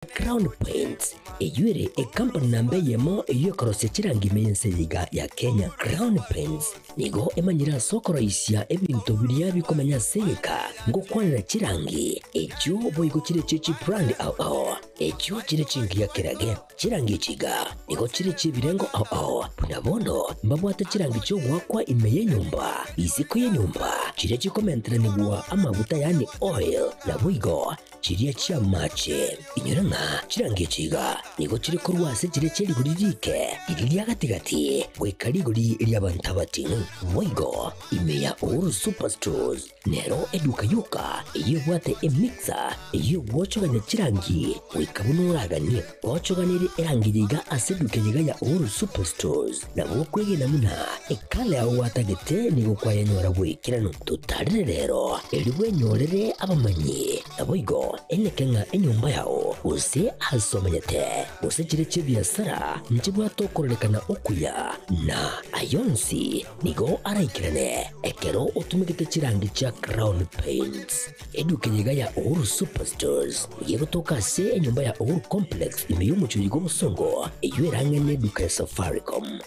Crown Paints eyure a company nambe yemo eyo korose chirangi mense liga ya Kenya. Crown Paints nigo emanyira sokoro isya ebintu biria bikomanya seka ngo kwanira chirangi echo boyiko chire chichi brand ao echo chire chingia kirage chirangi chiga nigo chire chibirengo ao punabono mbabwate chirangi cyo gwakwa imeye nyumba isiko ye nyumba chire chikomentera nibwa amavuta yani oil na bwigo chiriya chia mache inyuranga chirangi chiga nigo chiri kurwase chire chiri guririke iriya gatigati wekari guri iriya bantabati bwigo imeya Uhuru Superstores nero eduka yuka iyo bwate emixer iyo wochoganya chirangi wekabunuragani wochoganire erangiriga aseduke yiga ya Uhuru Superstores na bokwege namuna ekale aho watagete nigo kwayanyora wekirano tutarire rero eriwe nyorere abamanyi na bwigo enekenga enyumba yao use asomanyete use chire chibiasara nchibwa tokorelekana okuya na ayonsi nigo araikirane ekero utumikite chirangi cha Crown Paints eduke yiga ya Uhuru Superstores yego tokase enyumba ya Uhuru Complex imeyumucho yigo musongo eyuerange neduka ya Safaricom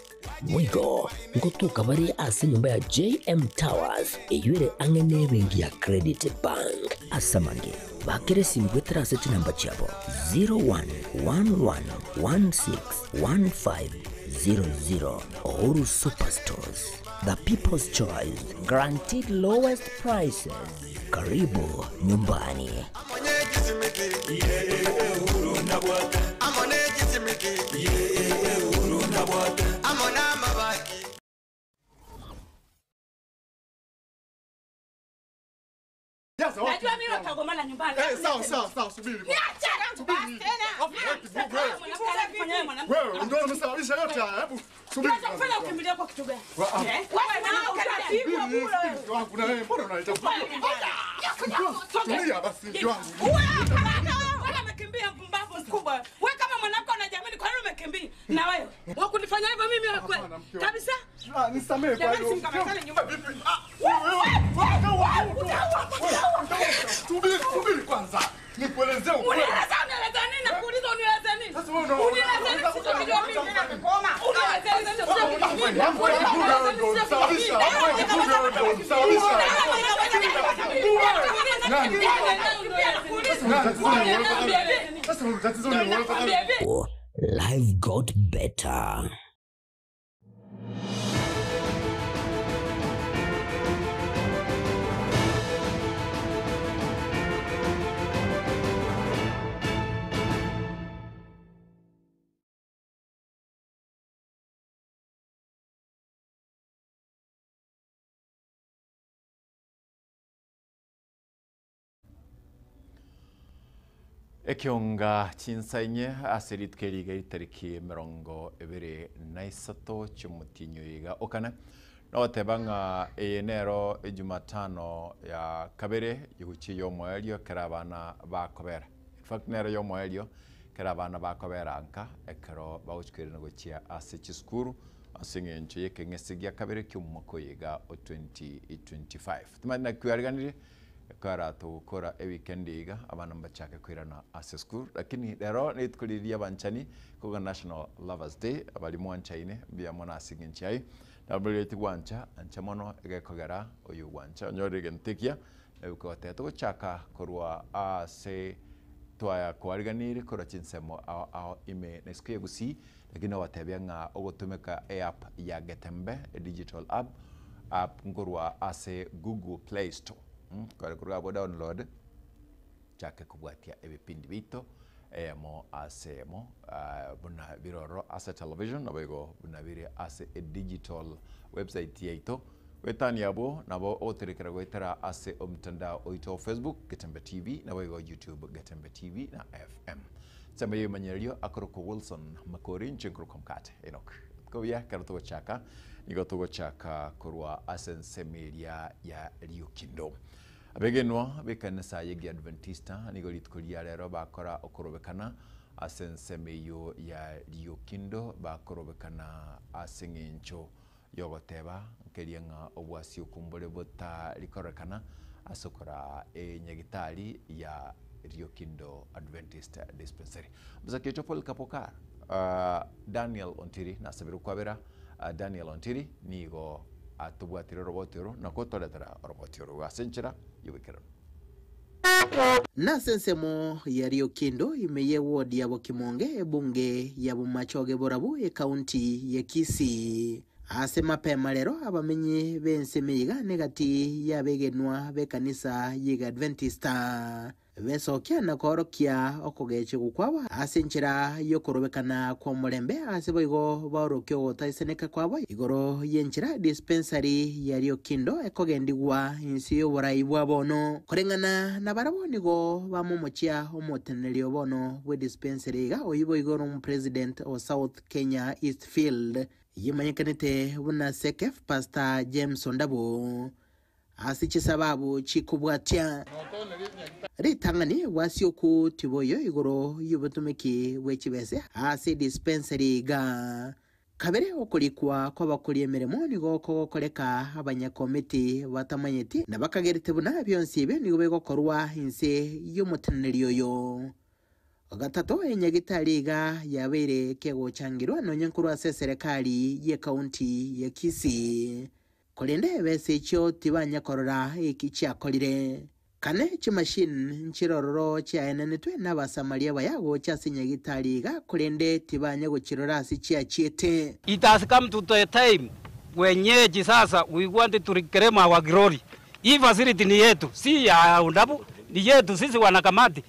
mwigo ngotuka bari ase nyumba ya JM Towers eyuere angene bengi ya Credit Bank asamange bakere simbwetera seti namba chabo 0111161500 Uhuru Superstores, the people's choice, guaranteed lowest prices. Karibu nyumbani. Najua mimi utagomana nyumbani. Sawa, subiri. Niache tena. Wewe ndio umesababisha yote haya. Hebu subiri. Unafanya ukimbilia kwa kitu gani? Wewe na ukapigwa kule. Wangu na wewe mbona unaita? Tulia basi wangu. Wewe umekimbia mpumbavu mkubwa. Wewe kama mwanamke unajiamini kwa nini umekimbia? Na wewe wakunifanya hivyo mimi wewe kabisa? Nisamee kwa hiyo. Subiri kwanza. Nikuelezee ukweli. Unieleza nini na kuuliza unieleza nini? Unieleza nini sitokijua mimi tena kukoma. Unieleza nini sitokijua mimi. Life got better. Ekionga chinsainye aseritweriga itariki 23 cy'umutinyo yiga okana notebanga enero Jumatano ya kabere yuchi yomwelio karabana bakobera in fact nero yomwelio karabana bakobera anka ekero bawuchikere nogochia asechiskuru asingenche yekengesigia kabere cy'umoko yiga 2025 tumana kwariganire kara tukora weekend iga abana mbachake kwirana ase school lakini lero nitkuliria banchani kuga National Lovers Day abali mwanchaine bia mwana asingenchai dabuleti gwancha anchamono egekogera oyu gwancha nyore gentekia ukote tuchaka korwa ase twaya kwariganire kora chinsemo ao ime neske gusi lakini watebya nga ogotumeka app ya Getembe digital app ngorwa ase Google Play Store kwa kurabo download chake kubwatia ebipindi bito mo asemo buna biroro ase television nabego buna biri ase digital website yaito wetani abo nabo oterekera gwetera ase omtandao oito Facebook Getembe TV nabego YouTube Getembe TV na FM sema yemanyerio akoroko Wilson Makori nchinkuru mkate Enoch kobya karuto chaka nigoto chaka kurwa asensemeria ya Liukindo abegenwa bekanisa yegi Adventista nigolitkulia lero bakora okorobekana asensemeyo ya Liukindo bakorobekana asengencho yogoteba nkerianga obwasi okumbole bota likorekana asokora enyagitali ya Riokindo Adventist Dispensary. Mzaki Paul Kapokar, Daniel Ontiri na sabiru kwabera Daniel Ontiri nigo atubwatira robotiro na kotoletera robotiro wasenchira yubikira. Na sensemo ya Riokindo imeye ward ya Kimonge bunge ya Bumachoge Borabu e county ya Kisii. Ase mapema lero abamenyi bensemiga negati ya begenwa be kanisa yiga Adventista besokia na korokia okogeche gukwawa asenchira yokorobekana kwa mulembe aseboigo barokyo gotaiseneka kwabo igoro yenchira dispensary ya Riokindo ekogendigwa insiyo boraibwa bono korengana na barabonigo bamomochia omotenerio bono we dispensary ga oyibo igoro mu president of South Kenya Eastfield yimanyekanite buna sekef Pastor James Ondabo asichi sababu chikubwatia ritangani wasioku tiboyo igoro yubutumiki wechibese asi dispensary ga kabere okolikwa kwa bakuri emeremo nigo kokoleka abanyakomiti batamanyeti nabakagerite buna byonsi be nigo begokorwa inse yomutenerio yo gatatu enyagitaliga yabere kego changirwa nonyenkuru ase serikali ye county ya Kisii kolende bese cyo tibanya korora ikichya kolire kane chimashine nchirororo chaenenetwe n'abasamaria bayago chasinyagitaliga kolende tibanya gochirora asichya chiete. It has come to the time wenyeji sasa we want to reclaim our glory. Hii facility ni yetu, si ya Ondabo, ni yetu sisi wanakamati.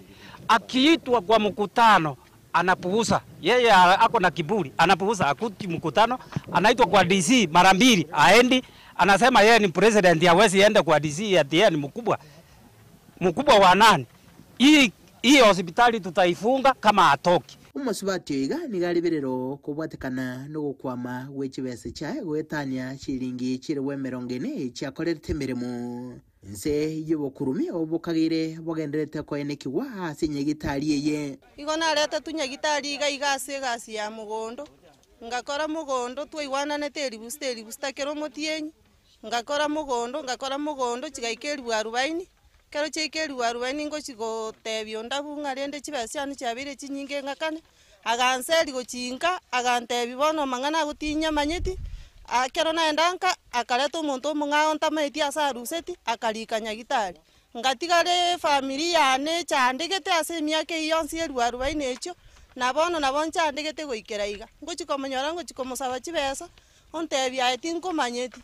Akiitwa kwa mkutano anapuuza, yeye ako na kiburi, anapuuza akuti mkutano, anaitwa kwa DC mara mbili aendi, anasema yeye ni president, hawezi enda kwa DC ati yeye ni mkubwa wa nani. Hii hospitali tutaifunga kama atoki. Umusubati iga nigaliberero kubwatekana no gukwama wechibese chae gwetania shilingi chiriwe 40 chakorete mirimo nse yubokurumi obukagire bogenderete ko enekiwa asinyegitali ye igona leta tunyagitali igase gasi ya mugondo ngakora mugondo twiwana neteri bustakero motienyi ngakora mugondo chigaikeri wa 40 kero chikeri wa 40 ngo chigotebyo ndabu ngarende chibasiani chabire chinyinge ngakane aganseri gochinga agantebi bono mangana gutinya manyeti akero naendanka akaleta omuntu omung'ao ntameti ase aruseti akalikanya gitari ngatigare family yane chandegete ase emiaka yonsi erwa 40 echo nabono chandegete goikera iga ngochikomonyora ngochikomosaba chibesa ontebi aeti nkomanyeti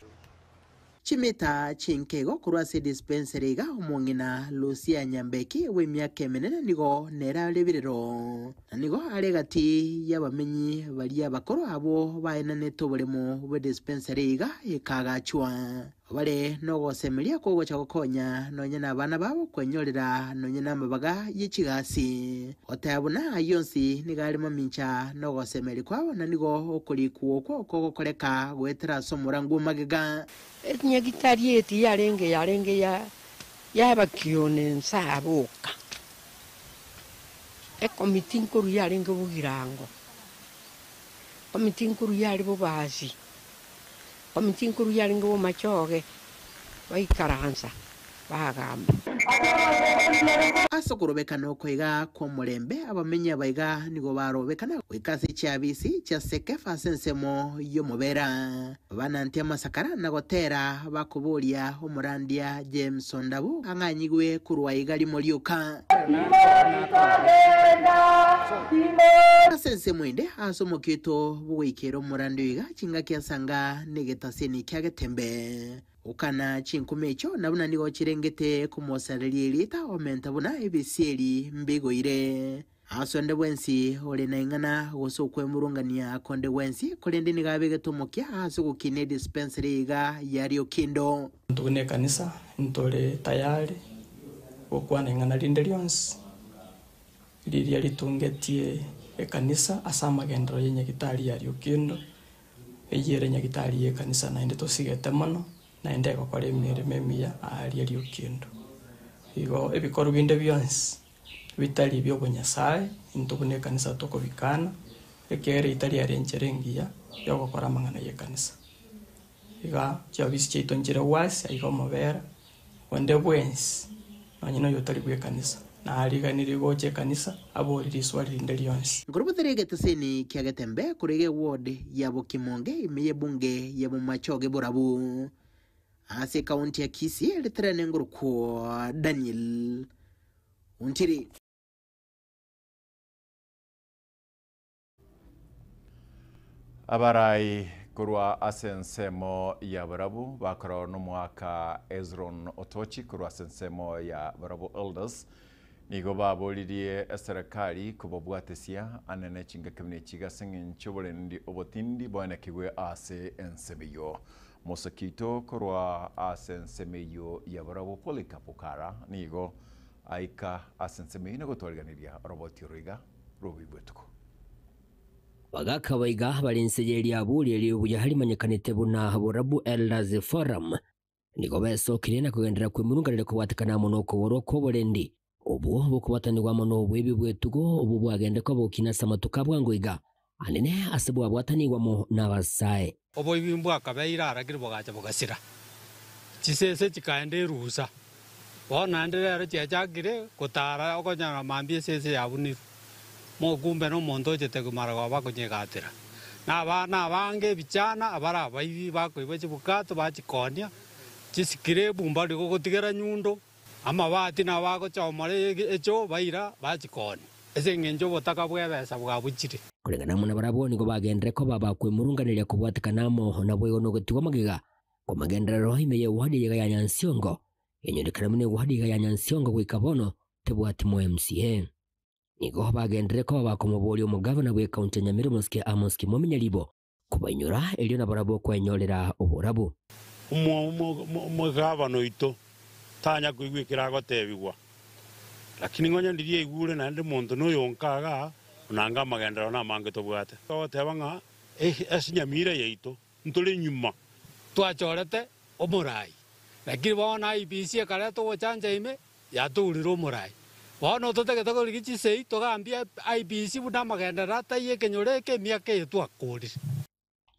chimeta chinkego kurwase dispensary ga omongina Lucia Nyambeki we myaka emenene nigo nera lebirero nigo alegati yabamenyi bali abakoro abo baenane tobolemo we dispensary ga ikagachwa bale nogo semelia ko gocha gokonya nonyena abana babo kwenyorera nonyena mabaga yichigasi otabuna yonsi nigalimo mincha nogo semeli kwabo nanigo okolikuo ko kokoleka gwetera somurangu magega nyagitarieti yarenge ya bakione nsabuka komiti nkuru yarenge bugirango komiti nkuru yari bubasi komiti nkuru yarenge Bumachoge baikaranza bagamba asokorobekana okoiga kwa mulembe abamenya baiga nigo barobekana wikasi chabisi cha sekefa sensemo yomobera banantia masakara na gotera bakubulia omurandia James Ondabo anganyigwe kurwa igali molioka sensemo inde asomokito buwikero murandiga chinga kiasanga negetaseni kyagetembe ukana chinkumecho nabuna nigo chirengete kumosareli lita omenta buna ebisieli mbigo ire asonde bwensi ole naingana gosokwe murungania konde bwensi kolende nigabege tomokia asugukine dispensary ga ya Riokindo tune kanisa ntole tayari okwana ingana lindelions lilia litungetie ekanisa asama gendro yenye kitali ya Riokindo eyere nyagitali ye kanisa na inde tosigete mono na ende gukora emirimo emiya ari Riokindo igo ebikoro binde byonsi bitali byo bunyasaye intubune kanisa tokobikana ekere itali arencherengia yo gukora mangana ye kanisa iga chabisi chaitonjira wasi igo mobera wende bwensi nanyino yotali bwe kanisa na ariganire goche kanisa aboriri swali rinde rionsi Ngurubutere geteseni kia getembe kurege ward ya Bokimonge imeye bunge ya Bomachoge Borabu ase kaunti ya Kisii leterane nguruko Daniel Untiri. Abarai kurwa asensemo ya Borabu bakora no mwaka Ezron Otochi kurwa asensemo ya Borabu Elders nigo babolirie serikali kubobwatesia anene chinga kemne chiga singin chobolendi obotindi bwana kigwe ase ensemeyo Mosakito kurwa asensemeyo ya Borabu Polikapukara nigo aika asensemeyo nigo twarganiria roboti riga robibwetuko Bagakabaiga balinsejeria abuli eliubuya halimanyekanite buna Borabu Elders Forum nigo besokire na kugendera kwimurunganire kubatikana muno kuboro kobolendi obu bukubatanirwa muno bwebi bwetugo obu bwagende ko bukina samatuka bwangoiga anene asibu abwatanirwa mu nabasae obo ibimbu akabeira aragire bogacha bogasira chisese chikaende rusa bona ndere chachagire kutara okonyana mambie sese yabuniru mo kumbe no mondo chete kumara kwa kunyegatira na bana bange bichana abara baibi bakoibeche bukato bachikonia chisikire bumba liko kutigera nyundo amabati na bako chomare echo baira bachikoni ese ngenjo botaka bwebesa bwabuchire kulingana muna barabo nigo bagendere ko babakwimurunganire kubwatikanamo na bwego no gutiwa magiga ko magendero imeye wadi ya Nyansiongo yenyonekana mune wadi ya Nyansiongo gwikabono tebwati mu MCA nigo bagendere ko bakomoboli omugavana bwe county Nyamira Amos Kimumenyalibo kubanyura elio na barabo kwenyorera oborabu umugavana ito tanya kuigwikira gotebigwa lakini ngonya ndirie igure na ndi muntu no yonkaga unanga magendero na mange tobwate gotebanga Nyamira yeito ntuli nyuma twachorete omurai lakini bona IBC kare to chanja ime yatuliro omurai bona totegete ko ligichi sei togambia IBC buna magendera taye kenyoreke miake twakuri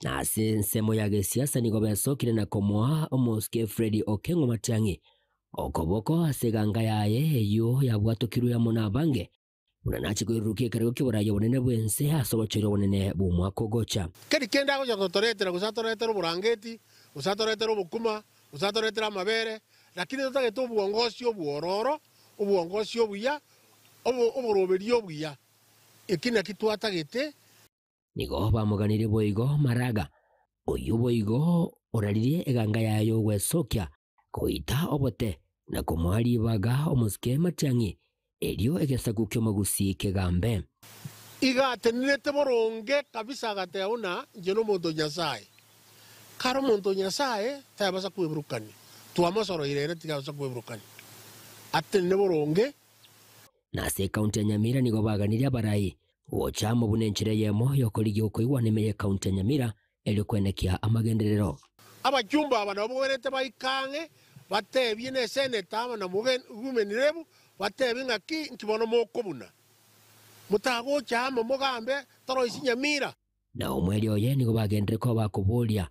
na sensemo ya gesiasa nigo besokire na komoa omoske Freddy Okengo Matiangi okoboko aseganga yaye yo yabwatokirwe ya mona bange unanachi kwirukie kariko kiburayo bonene bwense asobocero bonene bumwako gocha keri kenda go gotoretera gusatoretera burangeti usatoretera bukuma usatoretera amabere lakini totageto buongosio buororo ubuongosio buya oburoberio buya ikina kitwatagete nigo bamuganire boigo maraga oyu boigo oraririe eganga yayo gwesokia koita obote na kumwali baga omuske Matiangi elio egesagukyo magusi kegambe igatenete boronge kabisa gateuna njeno muntu Nyasaye karo muntu Nyasaye tabasa kweburukani tuamasoro irere tigabasa kweburukani atene boronge na se county Nyamira nigo baganire abarai wochamo bunenchire yemo yokoligi uko nemeye county Nyamira elio kwenekia amagenderero abajumba abana boberete baikange batebye ne seneta abana mugenrebu batebye ngaki nkibono mokobuna mutago chamo mugambe toro isi Nyamira na omweli oye nigo bagendere ko bakubulia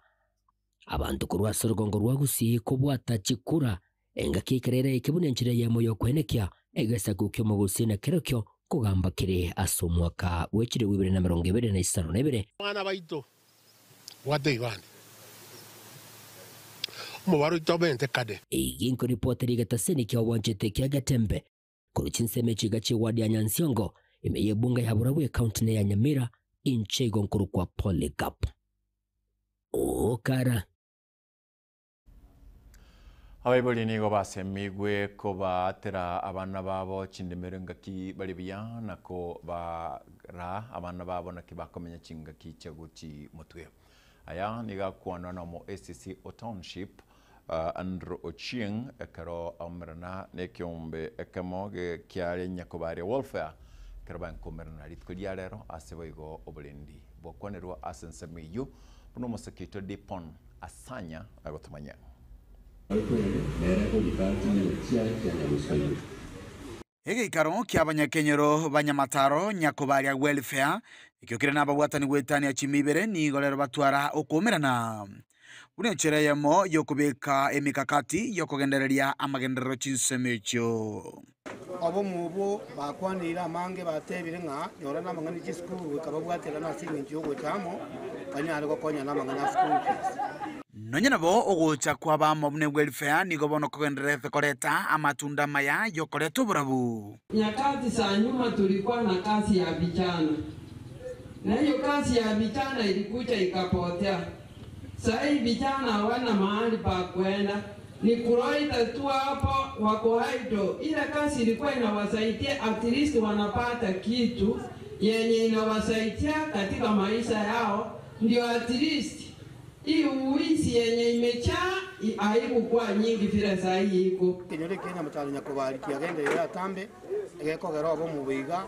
abantu kurwa sorgongo rwagusi kubwata chikura engaki kerere ikibunenchire yemo yokwenekia egesagukyo mugusi na kerokyo kugamba kire asomwaka wechire 2025 mwana baito wadeibani mubaro itomente kade iginko reporteri gataseni kya wanjete kya gatembe kuruchinseme chigachi wadi ya Nyansiongo imeye bunga ya Borabu county ya Nyamira inchego nkuru kwa Polycarp okara abaiboli nigo basemigwe ko batera abana babo chindemere ngaki bali biya nako bara abana babo nakibakomenya chingaki cyaguchi mutwe aya niga kuana na mo SCC Township Andrew Ochieng ekaro amrana nekyombe ekamoge kyale nyakobare welfare karaban komerna litkudialero aseboigo obulendi bokwanerwa asensemiyo buno mosakito depon asanya agotumanya Igikaro kia abanyakenyero banyamataro nyakobaria welfare ikiokire na babwatani gwetania chimibere ni golero batwara okomerana bune njira yamo yokubika emikakati yokugendereria amagenderero chinsemecho abo mubo bakwanira amange batebire nga nyora namangani chisukuru kababwatira na singi njogo chamo kanyari gokonya namangana school fees nonye nabo ogocha kwa bamo bune welfare nigo bono kugenderere koreta amatunda maya yokoreto burabu. Nyakati za nyuma tulikuwa na kazi ya vijana, na hiyo kazi ya vijana ilikuja ikapotea. Sasa hivi vijana hawana mahali pa kwenda, ni kuroita tu hapo wako haido. Ile kazi ilikuwa inawasaidia, at least wanapata kitu yenye inawasaidia katika maisha yao, ndio at least hii uwizi yenye imechaa haikuwa nyingi vile sasa hii iko. Kinyore Kenya mutali nyakobali kiagende ya tambe egekogera abo mubiga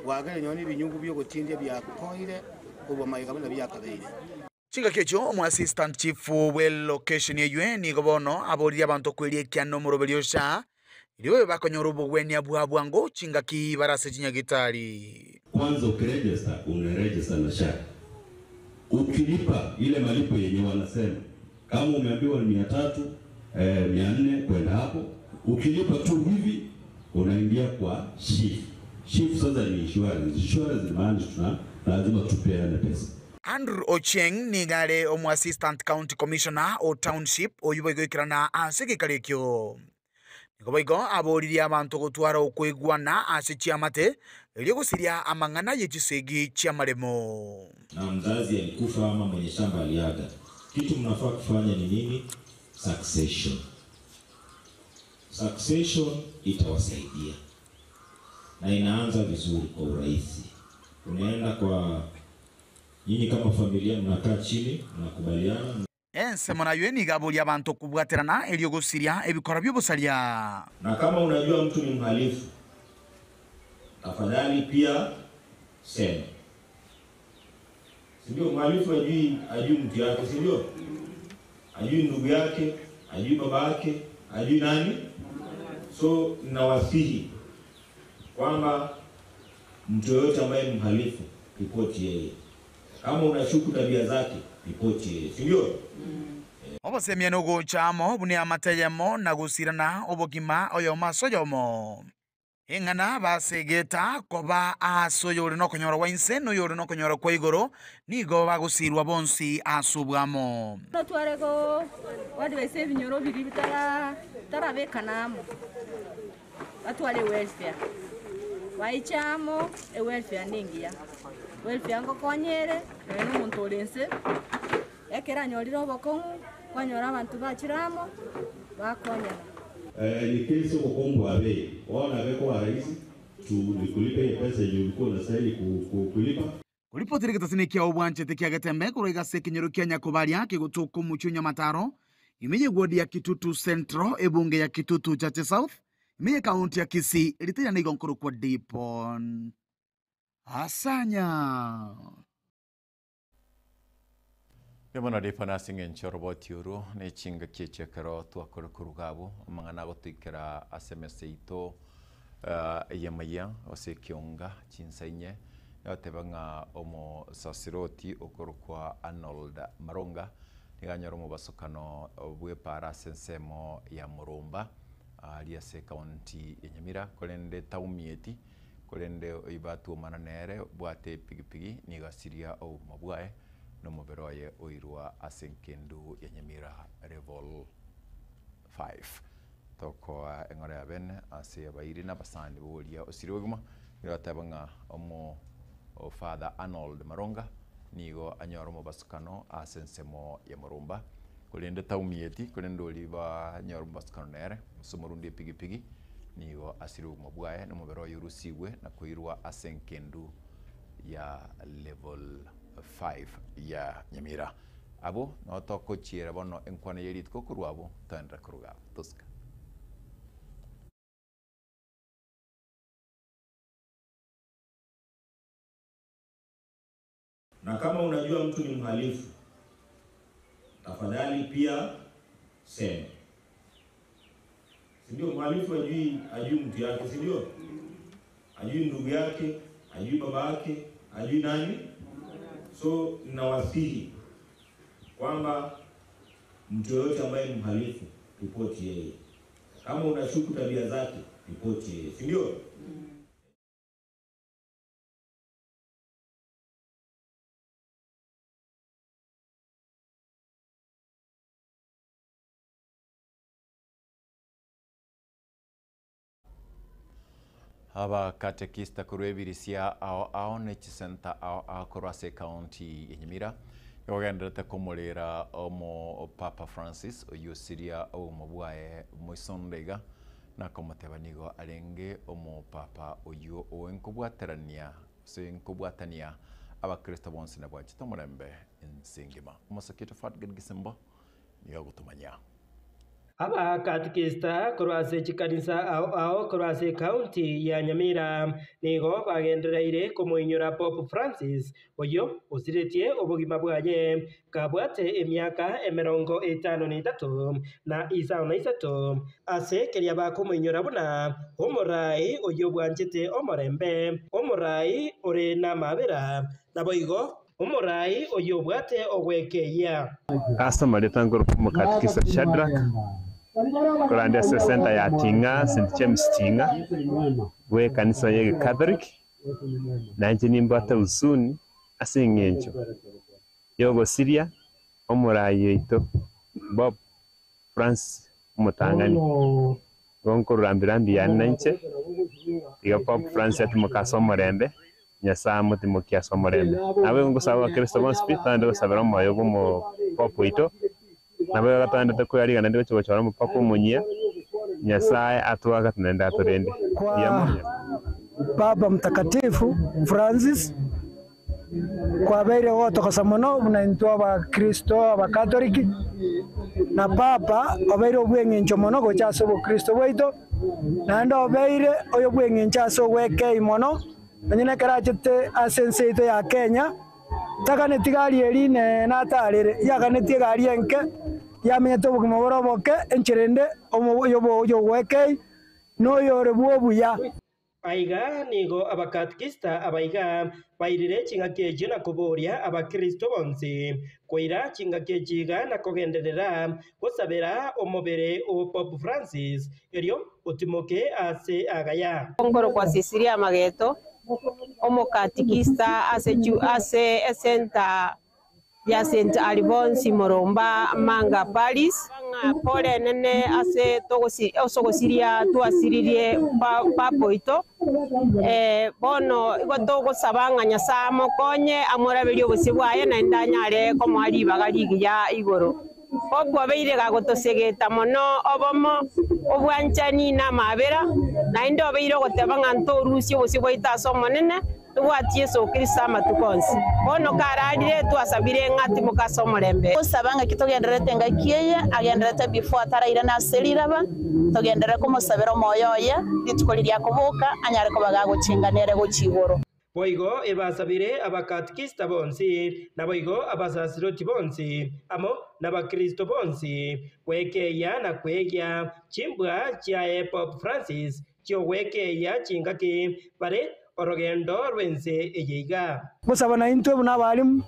wagere nyoni binyungu byo gutindya bya koire kubo mayiga bina bya kabeire. Chinga kecho omu assistant chief we location ye ni gobono abori abantu kwelie kyano murobelio sha iliwe bakonyoro bugweni abwabwango chinga ki barase chinyagitari. Kwanza ukiregister unaregister na SHA. Ukilipa ile malipo yenye wanasema kama umeambiwa ni 300 400 kwenda hapo, ukilipa tu hivi unaingia kwa shift sasa ni insurance maana lazima tupeane pesa. Andrew Ocheng ni gare omu assistant county commissioner o township oyuboigikirana asiki karekyo nigoboigo aboriria abantu gutwara ukwigwana asichiamate ili gusiria amangana yechisegi chia maremo. Na mzazi alikufa ama mwenye shamba aliaga, kitu mnafaa kufanya ni nini? Succession itawasaidia na inaanza vizuri kwa urahisi. Unaenda kwa nyinyi kama familia, mnakaa chini mnakubaliana. Semona yeni gabuli abantu kubwaterana ili gusiria ebikora by'obusalia. Na kama unajua mtu ni mhalifu, tafadhali pia sema. Sindio, mhalifu ajui mtu yake, sindio? Ajui ndugu yake, ajui baba yake, ajui nani? So nawasihi kwamba mtu yoyote ambaye ni mhalifu, ripoti yeye. Kama unashuku tabia zake, ripoti yeye, sindio? Obosemia no gochamo bune amatayemo na gusirana obogima oyo masoyomo. Engana basegeta koba asoyore no konyora wainse no yore no konyora kwa igoro nigo bagusirwa bonsi asubwamo. No twarego wadi wese binyoro biri tarabekanamo. Atwale welfare. Waichamo welfare ningia. Welfare ngo konyere no muntolense. Ekera nyoriro bokongu kwanyora abantu bachiramo bakonyana. Ni kesi kukombo abe wana beko wa rais tulikulipe pesa yenye ulikuwa unastahili kulipa. Ulipotiri kitasinikia obwanche tekia gatembe kuroiga sekinyoro kya Nyakobaria kigutuku muchunya mataro imeje ward ya Kitutu Central ebunge ya Kitutu Chache South imeje county ya Kisii ilitanya na igonkoro kwa Dipon Asanya. Yamana dipana singen choroboti uru ne chinga keche karo tuakoro kurugabo mangana gotikera asemeseito yamaya ose kionga chinsainye yatebanga omo sasiroti okorukwa Arnold Maronga niganyoro mu basokano bwe para sensemo ya Murumba aliase county ya Nyamira kolende taumieti kolende ibatu mananere bwate pigipigi nigasiria o mabwae no muberoye oirwa asenkendu ya Nyamira level 5 toko engore aben ase abairi na basandi bolia osiroguma iratabanga omo Father Arnold Maronga nigo anyoro mu basukano asensemo ya Murumba kolende taumieti kolende oliba nyoro mu basukano nere musomurundi pigipigi nigo asiruguma bwae no muberoye urusiwe na koirwa asenkendu ya level 5 ya Nyamira abo no toko chiera bono enkwana yerit ko kurwabo tandra kuruga tuska. Na kama unajua mtu ni mhalifu, tafadhali pia sema. Sindio, mhalifu ajui mtu yake, sindio? Ajui ndugu yake, ajui baba yake, ajui nani? So nawasihi kwamba Mtu yoyote ambaye ni mhalifu, ripoti yeye. Kama unashuku tabia zake, ripoti yeye. Si ndio? Aba katekista kurwebirisia ao nechi center ao Korase County Nyamira yogenderete kumurira omo Papa Francis oyusiria omo bwae moisondega na komotebanigo arenge omo Papa oyu oenkubwaterania senkubwatania abakristo bonse na bwachi tomurembe nsingima umusakito fatgen gisembo niyo gutumanya aba katekista Korase chikanisa ao Korase County ya Nyamira nigo bagendereire kumuinyura Pope Francis oyo usiretie obugima bwaye kabwate emyaka 53 na isaona isato ase keria bakumuinyura buna omurai oyo bwanjete omorembe omurai ore na mabera naboigo omurai oyo bwate ogwekeya asa maletangoro mukatikisa Shadrach kurande center ya Tinga St James Tinga we kanisa ye Catholic nanje nimbata usuni asengenjo yogo Syria omurai yeito Bob France mutangani gonko rambirambi ya nanche iga Pope France atumukaso morembe nyasa mutimokia somorembe nawe ngusaba Kristo bonspirit ando sabera moyo bomo Pope ito nawe gatanda te kuyari gana ndicho chora mu Papa munyia nyasaye atwaga tunenda turende kwa Baba Mtakatifu Francis kwa bere wote kosamono unaintwa ba Kristo ba Katoliki na Papa obere obwengencho mono gochaso bo Kristo weito na ndo obere oyo bwengenchaso weke imono nyine karachete asenseito ya Kenya takane tigali eline na tarere yakane tigali enke yamenyete obugima boroboke encherende oyo weke no yore buobuya aiga nigo abakatekista abaiga bairire chingakeje na kuboria abakristo bonse koira chingakejiga na kogenderera gusabera omubere o Pope Francis erio utimoke ase agaya ngoro kwa Sisiria Mageto omukatekista ase center ya St Alphonse Moromba Manga Paris pole nene ase osogosiria tuasiririe papo ito bono igotogo sabanga nyasamo konye amorabiri obusibwaye na ndanyare ko mwali bagaligi ya igoro okwa beire gagotosegeta mono obomo obwanchani na mabera na ndo beire gotebanga ntorusi obusibwaita somonene tuwatie so Kristo matukonsi bono kararire twasabire ngati mukaso murembe usabanga kitogenderete ngakiye agenderete before ataraira na seliraba togendere kumusabira moyoye litukoliria kubuka anyare ko bagagucinganere gucigoro boigo ebasabire abakatekista bonsi na boigo abasasiroti bonsi amo n'abakristo bonsi wekeya na kwegya chimbwa cha Pope Francis cyo wekeya chingaki bare orogendo rwense eyiga busabana intwe n'abarimu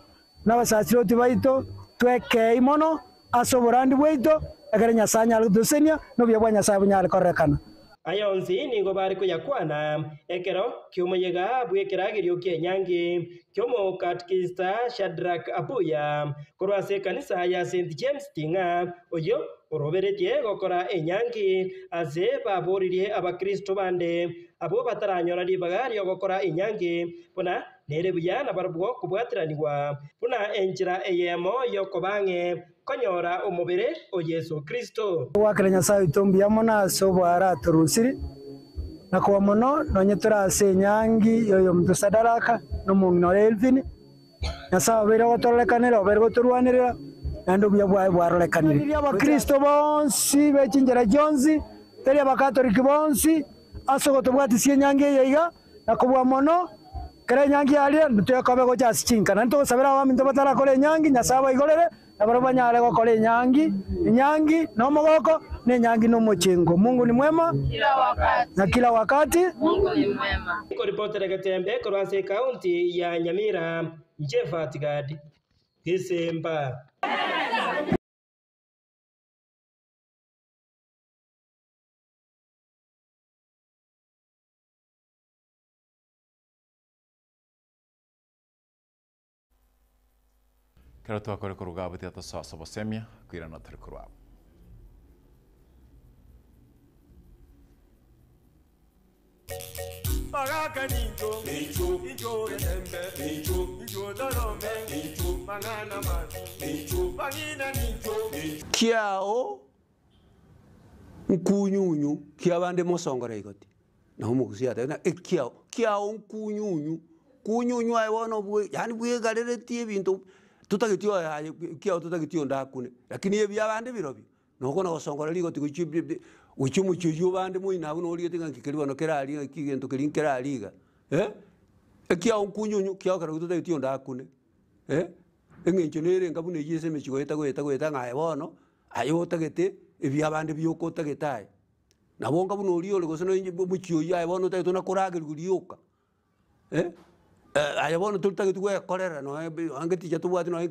n'abasasiroti baito twekeye mono asoborandi bwaito agarenya sanya dusenia no byabwa nyasabu nyale korekana ayonzi nigo bari kuyakwana ekero kyumuyega bwekeragirio kenyangi kyomo katekista Shadrach Abuya Korase kanisa ya St James Tinga oyo oroberetie gokora enyangi aze baburirie abakristo bande abo bataranyora libagari gokora enyangi buna nere buyana barubwo kubwatiraniwa buna enjira eyemo yokobange konyora omubere o Yesu Kristo wakerenya sayo tombiyamo naso bwara turusiri nakuba mono nonye turase nyangi yoyo mtusadaraka no munore Elvin nyasaye bere gotorekanira bere goturwanirira nando bya bwarorekanira abakristo bonsi bechinjera jonzi teri abakatoliki bonsi asogoto bwatisiye nyangi yeiga nakuba mono kare nyangi ali ntuyakobe go jasichinka nanto sabira abami ntobatara kore nyangi nyasaye igorere abarabanyare gokore nyangi no mogoko ne nyangi no mochengo. Mungu ni mwema na kila wakati. Mungu ni mwema. Iko ripoti ya Gatembe Korase County ya Nyamira Jefat Gadi Kisemba. kero twakore kuruga buti atososo bosemia kwira no turi kurwabo Magaka ninjo, ninjo getembe, ninjo dorome, mangana mazi, mangina ninjo. Kiao nkunyunyu kiabande mosongore igoti na humu kusiata na kiao nkunyunyu ai wono bwe yani bwe garere tie bintu tutagitio ya kiao tutagitio ndakune lakini ye byabande birobi noko na osongore ligoti kuchibi uchumu chuju bande muina buno liye tinga kikeliwa no kerali kigento kelinkera liga kiao nkunyunyu kiao kara tutagitio ndakune engencho nere ngabune yese mechigo eta ngai wono ayo tagete ebyabande byoko tagetai nabonga buno liyo legosono muchiyo ya bono tayo na koragirwa liyoka aya bono tutagete gwe korera no angeti jatu bwati no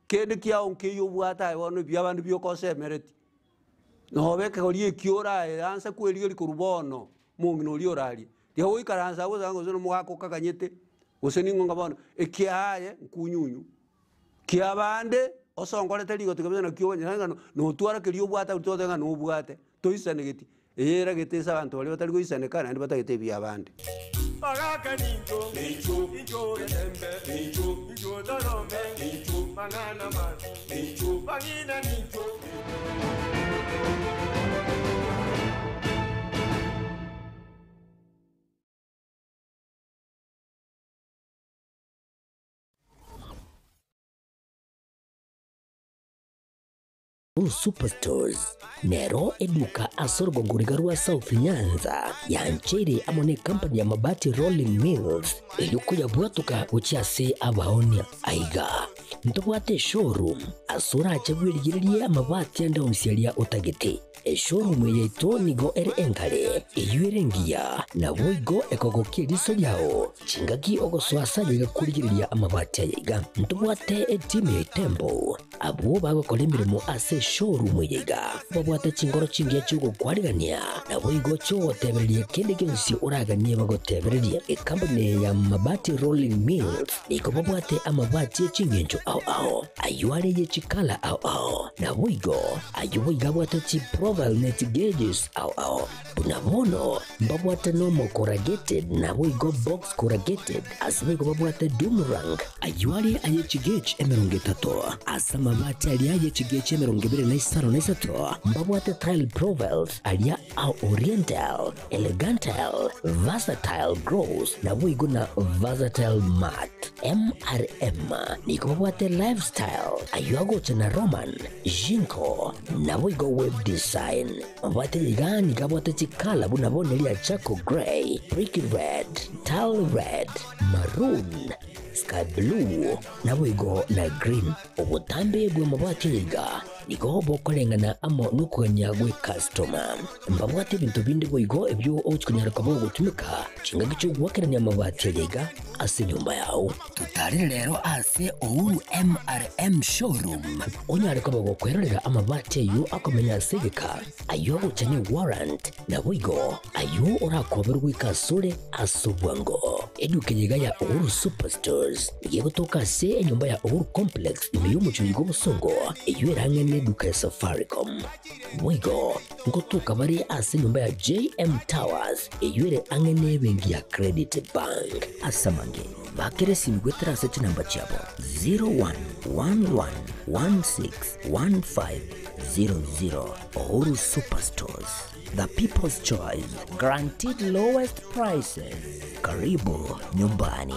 kende kiao nkiyo bwata bono byabande byoko semereti no beke goliye kiora ansa kweliyo likurubono mungi no liyo rali dio ikaranza go zango zono mwako kakanyete goseningo ngabono ekiaye nkunyunyu kiabande osongorete ligo tikabena kiobanya no twara kelio bwata utotenga no bwate toisane geti era getesa abantu bali batali goisane kana ndi batagete byabande Magaka ninjo getembe, ninjo dorome, mangana mazi, mangina ninjo. Superstores nero eduka asorgo nguriga rwa South Nyanza yanchere amone company ya mabati Rolling Mills eyuko yabwatuka uchiase abaonia aiga ntobwate showroom asura achagwirigirie amabati anda umsialia utagete showroom yeto nigo ere engale eyuerengia na boigo ekogokie riso yao chingaki ogoswasa yigakurigiria amabati aiga ntobwate team tembo abo bagokora imirimo ase showroom yiga babwate chingoro chingia chugo kwarigania na boigo cho teberie kende gensi uraganie bagoteberie company ya mabati Rolling Mills niko babwate amabati chingenjo ao ayuare ye chikala ao na boigo ayuiga bwate chi Proval net gauges ao bunabono babwate no corrugated na boigo box corrugated asibego babwate Dumarang ayuare aye chigage emeronge tato asama mabati alia ye chigage emeronge bere na isaro na isato babwate tile Provels alia au oriental elegantal versatile gross na boigo na versatile mat MRM niko babwate lifestyle ayuago chana Roman Jinko na boigo web design babwate ligani kabwate chikala bunabone lia Chaco Gray Brick Red Tile Red Maroon Sky Blue na boigo na green obutambe bwe mabwate liga niko bokolengana amo nukwenya gwe customer mbabwate bintu bindi boigo ebyo ochkunyara kabo gutumika chinga gicho gwakeranya mabati liga ase nyumba yao tutari lero ase Ouru MRM showroom onyare kabo gokwerera amabati yu akomenya segeka ayo uchanye warrant na boigo ayo orakoberwa ikasure asobwango eduke yiga ya Ouru Superstores yego toka se enyumba ya Ouru Complex imiyumucho yigo busongo eyo erangene duka ya Safaricom boigo ngotuka bari ase nyumba ya JM Towers eyo ere angene bengi ya Credit Bank asamange bakere simgwetera se namba chabo 0111161500 Ouru Superstores, the people's choice, guaranteed lowest prices. Karibu nyumbani.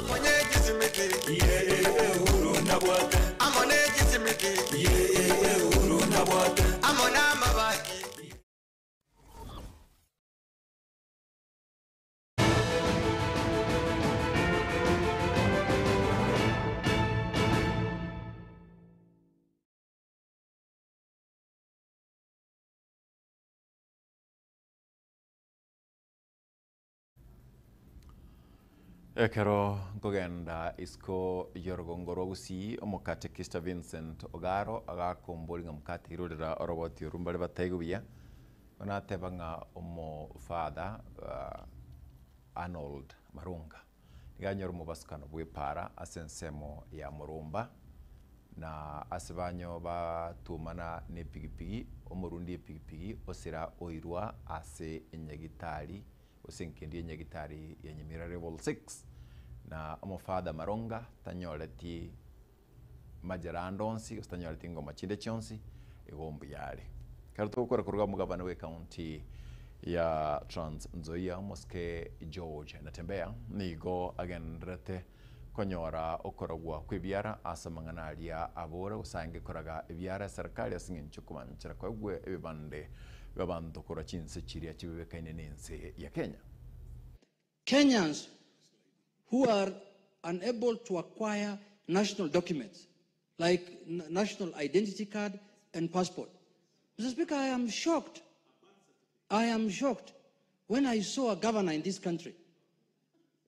Ekero nkogenda isiko yorogongoro gusi omukatekista Vincent Ogaro agakomboringa mukate irurira oroboti rumbare bataigubiya onatebanga omo father Arnold Marunga iganyoro mubaskano bwepara asensemo ya Murumba na asibanyo batumana ne pigipigi omurundi pigipigi osira oirwa ase enyagitari osenkendi enyagitari ya Nyamira Level 6 na omofada Maronga tanyoreti majarandonsi ostanyoreti ngoma chinde chonsi igombu yale karuto gukora kuruga mugabana we county ya Trans Nzoia Moske George natembea nigo agendrete konyora okoragwa kwibyara asamanganaria abora usange koraga ibyara serikali asingincho kumanchira kwegwe ebibande babantu kora chinse chiria chibebekaine nense ya Kenya. Kenyans who are unable to acquire national documents like national identity card and passport. Mr. Speaker, I am shocked. I am shocked when I saw a governor in this country,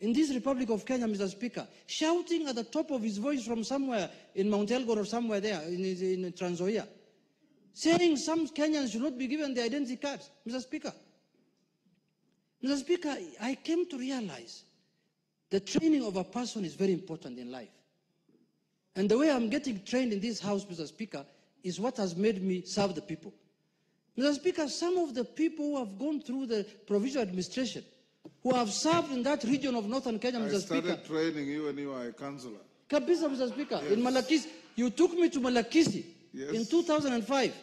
in this Republic of Kenya, Mr. Speaker, shouting at the top of his voice from somewhere in Mount Elgon or somewhere there in Trans Nzoia, saying some Kenyans should not be given their identity cards, Mr. Speaker. Mr. Speaker, I came to realize the training of a person is very important in life. And the way I'm getting trained in this house, Mr. Speaker, is what has made me serve the people. Mr. Speaker, some of the people who have gone through the provincial administration, who have served in that region of northern Kenya, Mr. Speaker. I started training you when you were a councillor. Kabisa, Mr. Speaker, yes. In Malakisi. You took me to Malakisi yes. In 2005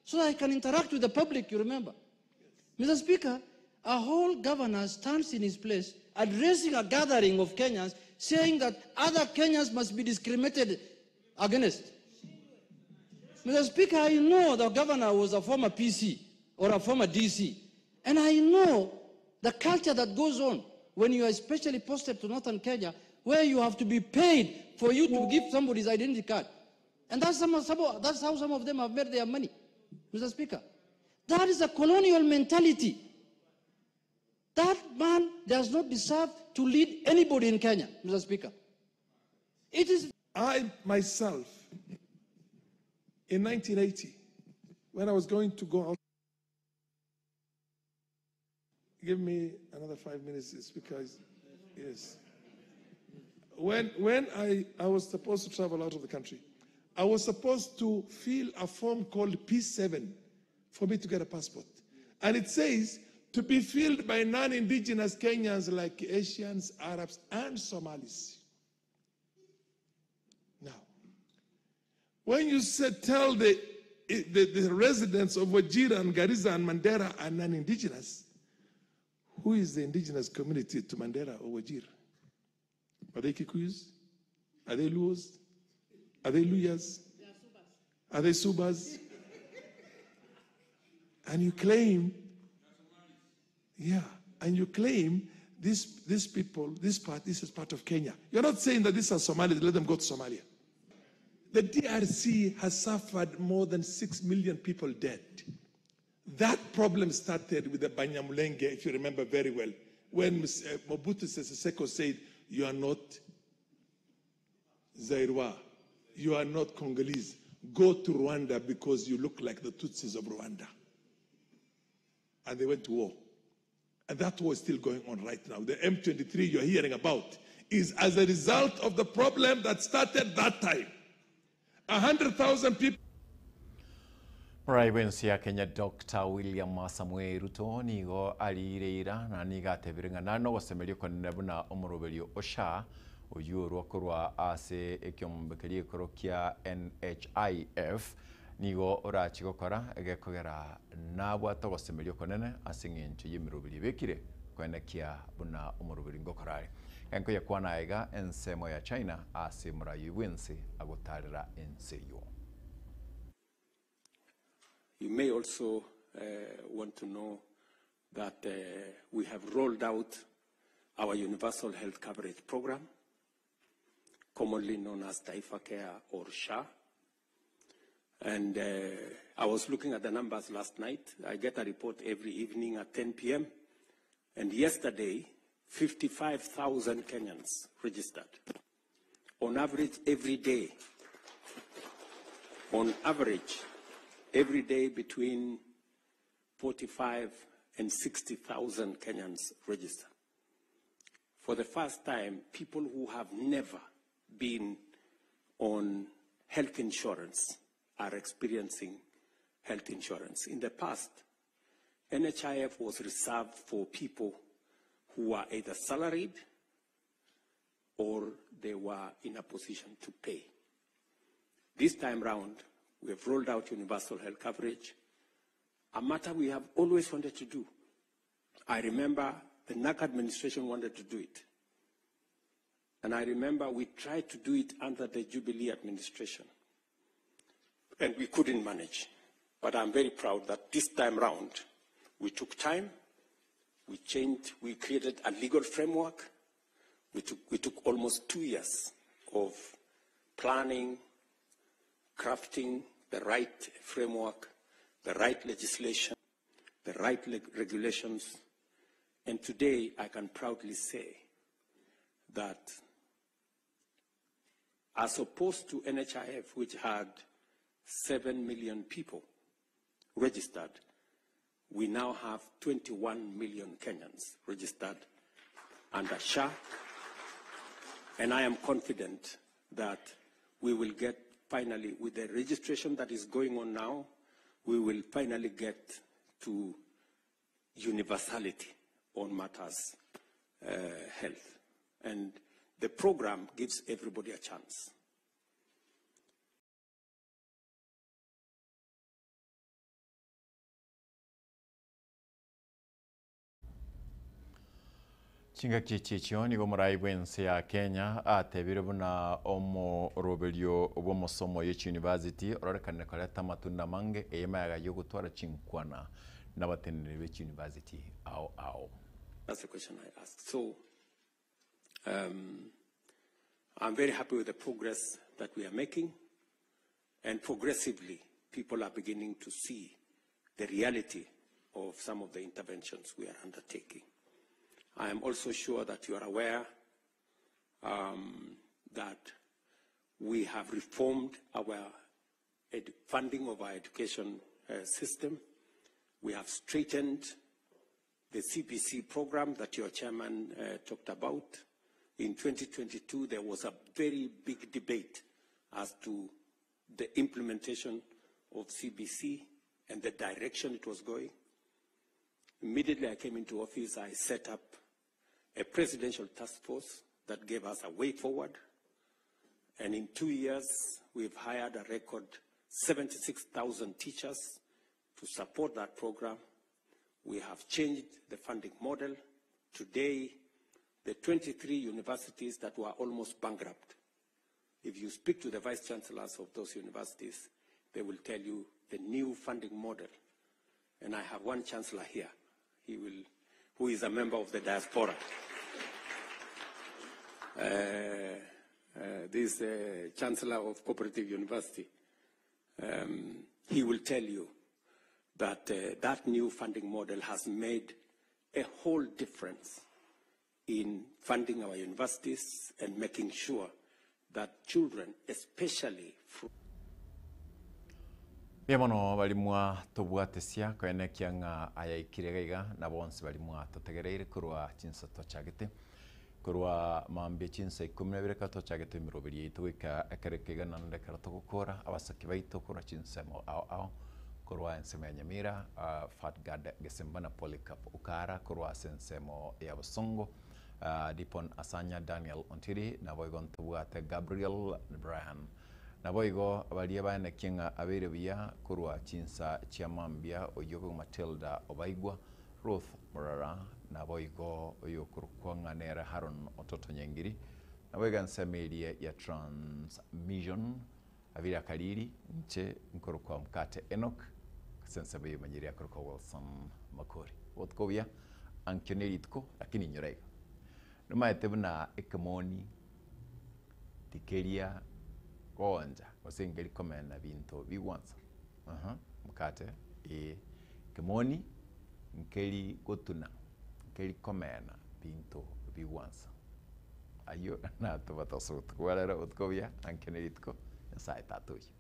so that I can interact with the public, you remember. Yes. Mr. Speaker, a whole governor stands in his place addressing a gathering of Kenyans saying that other Kenyans must be discriminated against. Mr. Speaker, I know the governor was a former PC or a former DC, and I know the culture that goes on when you are especially posted to northern Kenya, where you have to be paid for you to give somebody's identity card. And that's how some of them have made their money, Mr. Speaker. That is a colonial mentality. That man does not deserve to lead anybody in Kenya, Mr. Speaker. It is... I myself, in 1980, when I was going to go out, give me another 5 minutes, Speaker. Yes. When I was supposed to travel out of the country, I was supposed to fill a form called P7 for me to get a passport. And it says to be filled by non-indigenous Kenyans like Asians, Arabs, and Somalis. Now, when you tell the residents of Wajir and Garissa and Mandera are non-indigenous, who is the indigenous community to Mandera or Wajir? Are they Kikuyus? Are they Luos? Are they Luyas? Are they Subas? And you claim, yeah, and you claim these people, this is part of Kenya. You're not saying that these are Somalis, let them go to Somalia. The DRC has suffered more than 6 million people dead. That problem started with the Banyamulenge, if you remember very well, when Mobutu Sese Seko said, you are not Zairwa, you are not Congolese. Go to Rwanda because you look like the Tutsis of Rwanda. And they went to war. And that war is still going on right now. The M23 you're hearing about is as a result of the problem that started that time. 100,000 people. Province ya Kenya Dr. William Samuel Ruto nigo alireira na nigatebiringa nano gosemerio konebuna omurobelio osha oyuro korwa ase ekyombekerie korokia NHIF nigo orachigokora egekogera nabwa togosemerio konene asingincho yemirobeli bekire kwenekia buna omurobeli ngokorare enko yakwana ega ensemo ya China ase murayi wense agotarira enseyo. You may also want to know that we have rolled out our Universal Health Coverage Program, commonly known as Taifa Care or SHA. And I was looking at the numbers last night. I get a report every evening at 10 p.m. And yesterday, 55,000 Kenyans registered. On average, every day. On average, every day between 45 and 60,000 Kenyans register. For the first time, people who have never been on health insurance are experiencing health insurance. In the past, NHIF was reserved for people who were either salaried or they were in a position to pay. This time round, we have rolled out universal health coverage, a matter we have always wanted to do. I remember the NAC administration wanted to do it. And I remember we tried to do it under the Jubilee administration. And we couldn't manage. But I'm very proud that this time round, we took time, we changed, we created a legal framework. We took almost 2 years of planning, crafting the right framework, the right legislation, the right regulations. And today, I can proudly say that as opposed to NHIF, which had 7 million people registered, we now have 21 million Kenyans registered under SHA. And I am confident that we will get finally, with the registration that is going on now, we will finally get to universality on matters health. And the program gives everybody a chance. Chinga chichichio nigo muraibu ensi ya Kenya atebire buna omo roberio obo mosomo yechi university ororekane koleta matunda mange eyemayaga yo gutwara chinkwana n'abatenere bechi university ao. That's the question I asked. So I'm very happy with the progress that we are making, and progressively people are beginning to see the reality of some of the interventions we are undertaking. I am also sure that you are aware that we have reformed our funding of our education system. We have straightened the CBC program that your chairman talked about. In 2022, there was a very big debate as to the implementation of CBC and the direction it was going. Immediately I came into office, I set up a presidential task force that gave us a way forward. And in 2 years, we've hired a record 76,000 teachers to support that program. We have changed the funding model. Today, the 23 universities that were almost bankrupt, if you speak to the vice chancellors of those universities, they will tell you the new funding model. And I have one chancellor here, who is a member of the diaspora. This Chancellor of Cooperative University, he will tell you that that new funding model has made a whole difference in funding our universities and making sure that children, especially from Yemono balimwa tobwatesia kwene kianga ayaikirega na bonse balimwa totegereire kurwa chinsato chagete kurwa mambe chinsa 12 kato chagete mirobiri itwika akarekega nande karato gukora abasaki baito kurwa chinsemo ao kurwa ensema nyamira fatgad gesembana polycarp ukara kurwa sensemo ya basongo dipon asanya Daniel Ontiri na boigon tobwate Gabriel Brian na boigo abalia bana kinga abere bia kurwa chinsa chiamambia oyogo Matilda Obaigwa Ruth Morara na boigo oyo kurkwanga nera Haron Ototo Nyengiri na boiga nsemelia ya Transmission avira kaliri nche nkurukwa mkate Enoch sensabe manyiria kurukwa Wilson Makori wotkovia ankeneritko lakini nyorega numa etebna ekamoni tikeria konja wasengeli komena binto biwanza mkate kemoni nkeli gotuna nkeli komena binto biwanza ayo na tobatosut kwalera utkovia ankeneritko sai tatuji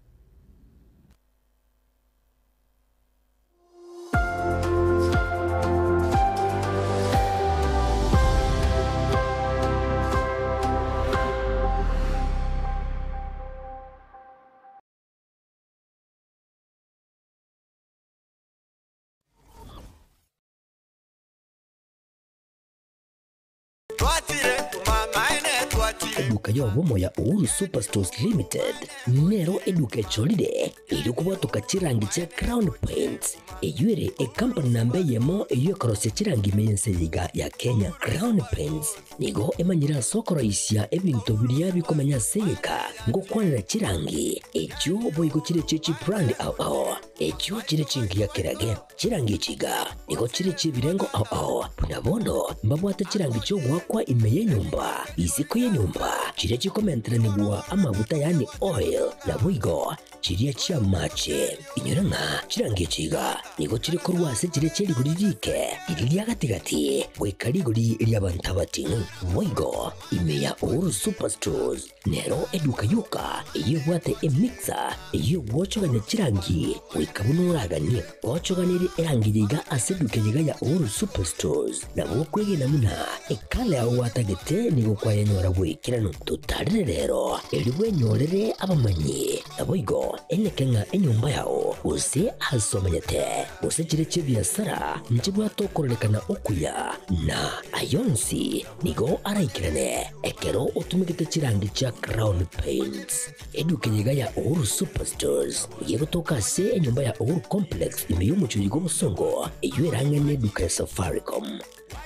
Eduka yo bomo ya Uhuru Superstores Limited nero eduka cholide ili kubatuka chirangi cha Crown Paints eyure e company nambe yemo eyo korose chirangi mense yiga ya Kenya. Crown Paints nigo emanyira sokoro isya ebintu biria bikomanya seka ngo kwanira chirangi echo boygo chire chichi brand ao echo chire chingi ya kirage chirangi chiga nigo chire chibirengo ao punabondo mbabwata chirangi cyo gwakwa imeye nyumba iziko ye nyumba chire chikomentera nibwa amavuta yani oil na bwigo chiriya chia mache inyoranga chirangi chiga nigo chire korwase chire cheri guririke iriya gatigati wekari guri iriya bantabati bwigo imeya Uhuru Superstores nero eduka yuka iyo bwate emixer iyo wochoganya chirangi wikabunuragani wochoganiri erangiriga aseduke yiga ya Uhuru Superstores na bokwege namuna ekale aho watagete nigo kwa yanyora wikirano tutarire rero eriwe nyorere abamanyi naboigo enekenga enyumba yao use asomanyete use chire chibiasara nchibwa tokorelekana okuya na ayonsi nigo araikirane ekero utumikite chirangi cha Crown Paints eduke yiga ya Uhuru Superstores yego tokase enyumba ya Uhuru Complex imeyumucho yigo musongo eyuerangene duka ya Safaricom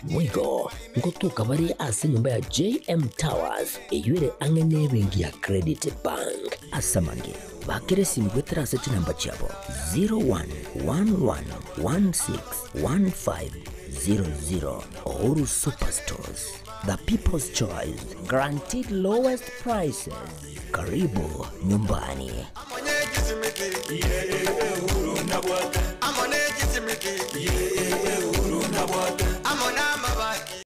mwigo ngotuka bari ase nyumba ya JM Towers eyuere angene bengi ya Credit Bank asamange bakere simgwetera seti namba chabo 0111161500. Uhuru Superstores, the people's choice, guaranteed lowest prices. Karibu nyumbani. Uhuru na bwate.